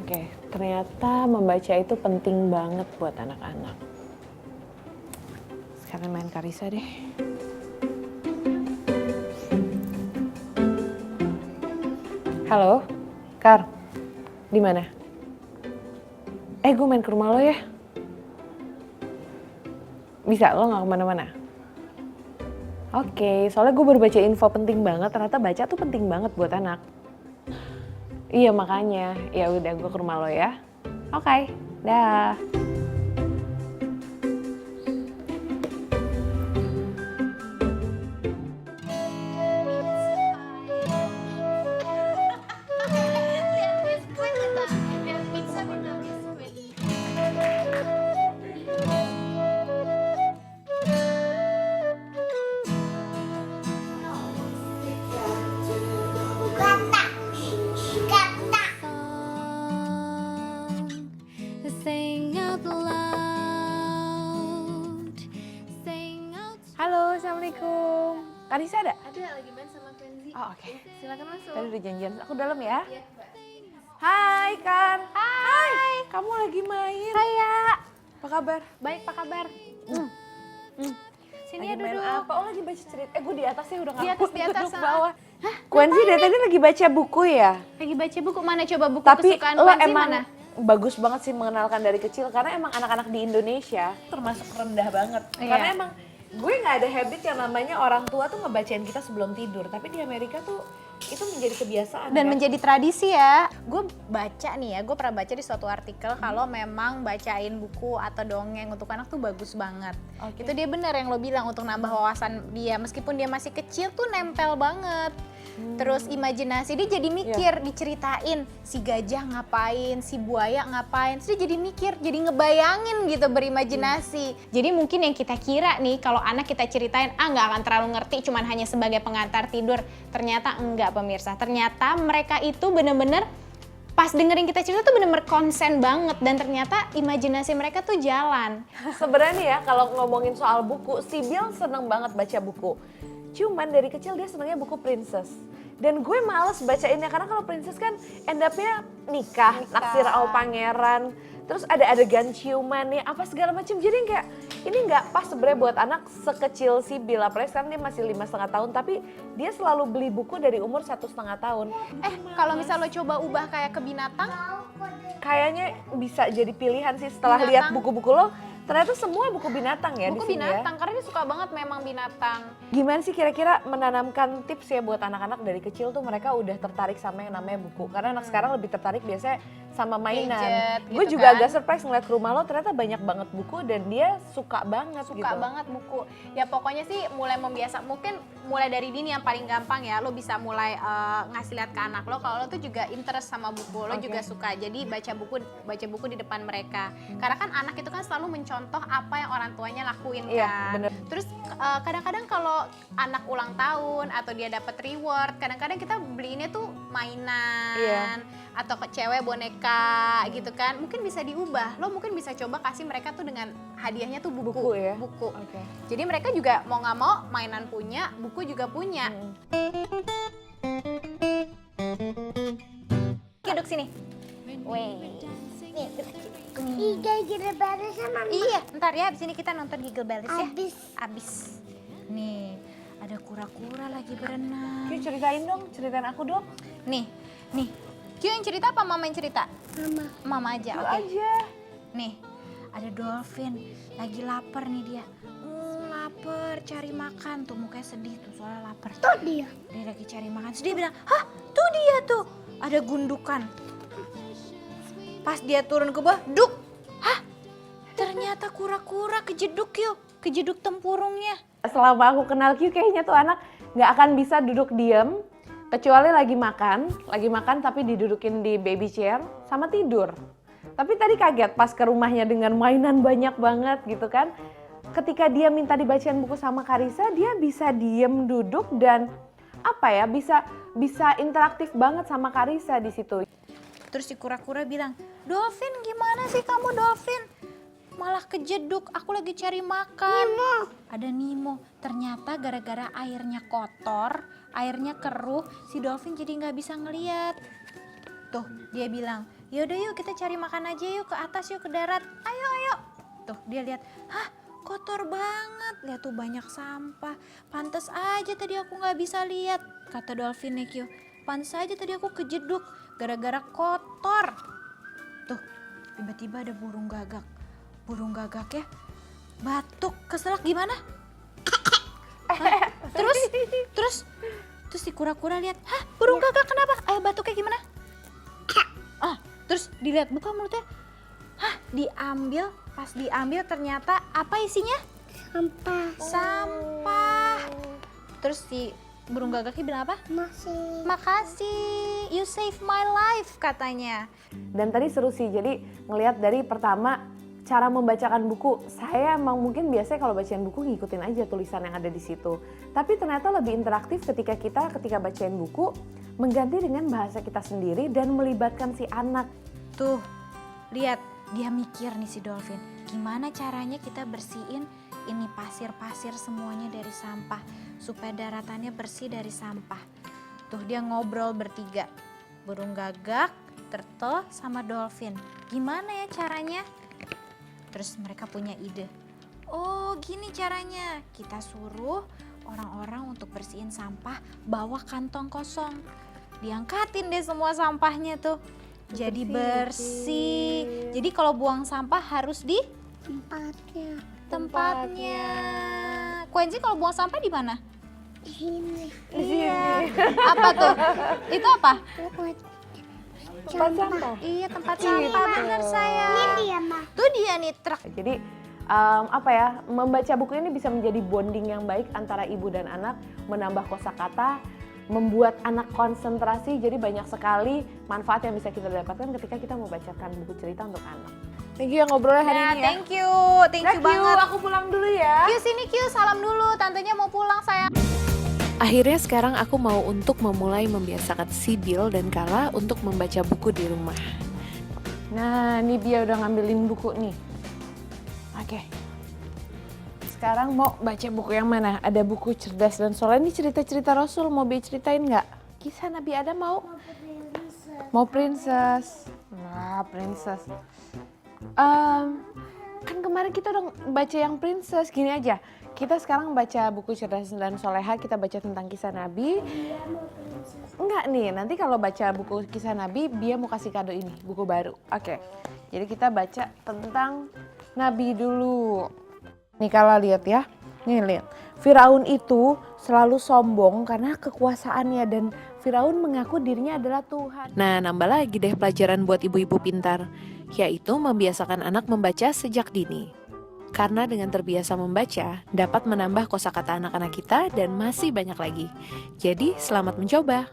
Oke, ternyata membaca itu penting banget buat anak-anak. Sekarang main Karissa deh. Halo, Kar, di mana? Gue main ke rumah lo ya. Bisa, lo nggak kemana-mana? Oke, soalnya gue baru baca info penting banget. Ternyata baca tuh penting banget buat anak. Iya makanya, ya udah gue ke rumah lo ya. Oke, dah. Halo, assalamualaikum. Karissa ada? Ada, lagi main sama Kenzi. Oh oke. Silakan masuk. Tadi udah janjian, aku dalam ya. Iya, Mbak. Hai Kar. Hai. Kamu lagi main? Saya. Apa kabar? Baik, apa kabar? Sini ya Lagi main duduk. apa? Oh lagi baca cerita. Gue di atas ya udah Di atas, di atas, duduk ah. bawah. Kenzi dari tadi lagi baca buku ya? Lagi baca buku, mana coba buku Tapi kesukaan lo Kenzi emang mana? bagus banget sih mengenalkan dari kecil karena emang anak-anak di Indonesia termasuk rendah banget. Iya. Karena emang gue nggak ada habit yang namanya orang tua tuh ngebacain kita sebelum tidur. Tapi di Amerika tuh itu menjadi kebiasaan. Dan kan? menjadi tradisi ya. Gue baca nih ya, gue pernah baca di suatu artikel kalau memang bacain buku atau dongeng untuk anak tuh bagus banget. Oke. Itu dia benar yang lo bilang, untuk nambah wawasan dia. Meskipun dia masih kecil tuh nempel banget. Terus imajinasi, dia jadi mikir, diceritain si gajah ngapain, si buaya ngapain. Terus dia jadi mikir, jadi ngebayangin gitu, berimajinasi. Jadi mungkin yang kita kira nih, kalau anak kita ceritain, nggak akan terlalu ngerti, cuman hanya sebagai pengantar tidur. Ternyata enggak pemirsa, ternyata mereka itu bener-bener pas dengerin kita cerita tuh bener-bener konsen banget. Dan ternyata imajinasi mereka tuh jalan. Sebenarnya ya kalau ngomongin soal buku, si Bill seneng banget baca buku. Cuman dari kecil dia senengnya buku princess. Dan gue males bacainnya karena kalau princess kan end up-nya nikah, naksir sama pangeran. Terus ada adegan ciuman nih, apa segala macam. Jadi kayak ini nggak pas sebenarnya buat anak sekecil si Bill. Apalagi sekarang dia masih 5,5 tahun, tapi dia selalu beli buku dari umur 1,5 tahun. Kalau misal lo coba ubah kayak ke binatang, Kayaknya bisa jadi pilihan sih setelah Binatang. lihat buku-buku lo. Ternyata semua buku binatang ya buku di sini ya. binatang, karena dia suka banget memang binatang. Gimana sih kira-kira menanamkan tips ya buat anak-anak dari kecil tuh mereka udah tertarik sama yang namanya buku. Karena anak sekarang lebih tertarik biasanya sama mainan. Gadget Gue gitu juga kan. agak surprise ngeliat ke rumah lo ternyata banyak banget buku dan dia suka banget Suka gitu. banget buku. Ya pokoknya sih mulai membiasa, mungkin mulai dari dini yang paling gampang ya. Lo bisa mulai ngasih lihat ke anak lo kalau lo tuh juga interest sama buku. Lo Oke. juga suka. Jadi baca buku di depan mereka. Karena kan anak itu kan selalu mencontoh apa yang orang tuanya lakuin Iya, kan. bener. Terus kadang-kadang kalau anak ulang tahun atau dia dapat reward, kadang-kadang kita beliinnya tuh mainan. Iya. Atau ke cewek boneka gitu kan, mungkin bisa diubah. Lo mungkin bisa coba kasih mereka tuh dengan hadiahnya tuh buku. Buku ya? Buku. Oke. Jadi mereka juga mau nggak mau mainan punya, buku juga punya. Duduk sini. Weh. Nih, duduk sini. Gigil baru sama Iya, ntar ya, di sini kita nonton Giggle Bells ya. Abis. Nih, ada kura-kura lagi berenang. Oke, ceritain aku dong. Nih. Kyu yang cerita apa mama yang cerita? Mama. Mama aja, Lu oke. aja. Nih, ada dolphin, lagi lapar nih dia. Lapar, cari makan. Tuh mukanya sedih tuh, soalnya lapar. Tuh dia. Dia lagi cari makan. Terus dia bilang, hah tuh dia tuh, ada gundukan. Pas dia turun ke bawah, duk. Hah, ternyata kura-kura kejeduk yuk, kejeduk tempurungnya. Selama aku kenal Q kayaknya tuh anak nggak akan bisa duduk diem kecuali lagi makan tapi didudukin di baby chair sama tidur. Tapi tadi kaget pas ke rumahnya dengan mainan banyak banget gitu kan. Ketika dia minta dibacain buku sama Karissa, dia bisa diem duduk dan apa ya bisa interaktif banget sama Karissa di situ. Terus si kura-kura bilang, Dolphin gimana sih kamu Dolphin? Malah kejeduk, aku lagi cari makan. Nemo. Ada Nemo, ternyata gara-gara airnya kotor, airnya keruh, si Dolphin jadi nggak bisa ngeliat. Tuh, dia bilang, yaudah yuk kita cari makan aja yuk, ke atas yuk, ke darat. Ayo, ayo. Tuh, dia lihat, hah kotor banget. Lihat tuh banyak sampah. Pantes aja tadi aku gak bisa lihat, kata dolphinnya Q. Pantes aja tadi aku kejeduk gara-gara kotor. Tuh, tiba-tiba ada burung gagak. Burung gagak ya, batuk, keselak gimana? Hah? Terus si kura-kura lihat, hah burung gagak kenapa? Batuknya gimana? Terus dilihat buka mulutnya, hah diambil, pas diambil ternyata apa isinya? Sampah. Terus si burung gagaknya bilang apa? Makasih, you save my life katanya. Dan tadi seru sih, jadi ngelihat dari pertama cara membacakan buku. Saya emang mungkin biasanya kalau bacain buku ngikutin aja tulisan yang ada di situ. Tapi ternyata lebih interaktif ketika bacain buku mengganti dengan bahasa kita sendiri dan melibatkan si anak. Tuh, lihat dia mikir nih si dolphin. Gimana caranya kita bersihin ini pasir-pasir semuanya dari sampah supaya daratannya bersih dari sampah. Tuh dia ngobrol bertiga. Burung gagak, turtle sama dolphin. Gimana ya caranya? Terus mereka punya ide. Oh gini caranya, kita suruh orang-orang untuk bersihin sampah bawa kantong kosong. Diangkatin deh semua sampahnya tuh. Jadi bersih. Jadi kalau buang sampah harus di tempatnya. Kuenci kalau buang sampah di mana? Iya. Apa tuh? Itu apa? Tempat sampah. Iya tempat sampah bener sayang. Ini dia mah. Tuh dia nih truk. Jadi membaca buku ini bisa menjadi bonding yang baik antara ibu dan anak, menambah kosakata, membuat anak konsentrasi. Jadi banyak sekali manfaat yang bisa kita dapatkan ketika kita membacakan buku cerita untuk anak. Thank you yang ngobrolnya hari ini ya. Thank you banget. Aku pulang dulu ya. Q sini Q, salam dulu. Tantenya mau pulang sayang. Akhirnya sekarang aku mau untuk memulai membiasakan Sibyl dan Kala untuk membaca buku di rumah. Nah, ini dia udah ngambilin buku nih. Oke. Sekarang mau baca buku yang mana? Ada buku Cerdas dan Soleh. Ini cerita-cerita Rasul. Mau ceritain nggak? Kisah Nabi Adam mau? Mau princess. Wah, princess. Kan kemarin kita udah baca yang princess. Gini aja. Kita sekarang baca buku Cerdas dan Soleha, kita baca tentang kisah Nabi. Enggak nih, nanti kalau baca buku kisah Nabi, dia mau kasih kado ini, buku baru. Oke, jadi kita baca tentang Nabi dulu. Nih kalau lihat ya, nih lihat. Firaun itu selalu sombong karena kekuasaannya dan Firaun mengaku dirinya adalah Tuhan. Nah, nambah lagi deh pelajaran buat ibu-ibu pintar, yaitu membiasakan anak membaca sejak dini. Karena dengan terbiasa membaca, dapat menambah kosakata anak-anak kita dan masih banyak lagi. Jadi, selamat mencoba!